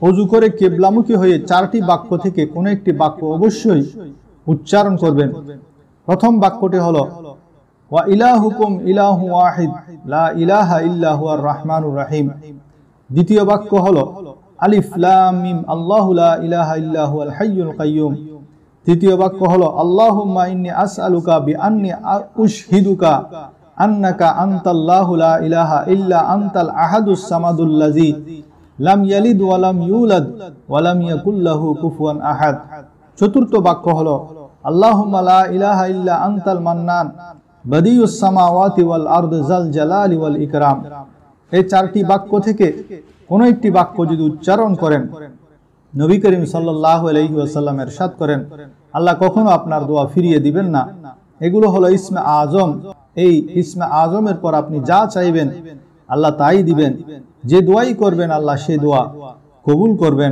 ওযু করে কিবলামুখী হয়ে চারটি বাক্য থেকে কোন একটি বাক্য অবশ্যই উচ্চারণ করবেন। প্রথম বাক্যটি হলো ওয়া ইলাহুকুম ইলাহু ওয়াহিদ লা ইলাহা ইল্লা হুয়ার রহমানুর রহিম। দ্বিতীয় বাক্য হলো আলিফ লাম মিম আল্লাহু লা ইলাহা ইল্লা হুয়াল হাইয়ুল কাইয়্যুম। তৃতীয় বাক্য হলো আল্লাহুম্মা ইন্নী আসআলুকা বিআন্নী উশহিদুকা আন্নাকা আনতাল্লাহু লা ইলাহা ইল্লা আনতাল আহাদুস সামাদুল্লাযী লাম ইয়ালিদ ওয়া লাম ইউলাদ ওয়া লাম ইয়াকুল লাহু কুফুয়ান আহাদ। চতুর্থ বাক্য হলো আল্লাহুম্মা লা ইলাহা ইল্লা আনতাল মান্নান বাদিউস সামাওয়াতি ওয়াল আরদি যাল জালালি ওয়াল ইকরাম। এই চারটি বাক্য থেকে কোন একটি বাক্য যদি উচ্চারণ করেন, নবী করিম সাল্লাল্লাহু আলাইহি ওয়াসাল্লাম ইরশাদ করেন আল্লাহ কখনো আপনার দোয়া ফিরিয়ে দিবেন না। এগুলো হলো ইসমে আজম। এই ইসমে আজমের পর আপনি যা চাইবেন আল্লাহ তাই দিবেন। যে দোয়াই করবেন আল্লাহ সেই দোয়া কবুল করবেন।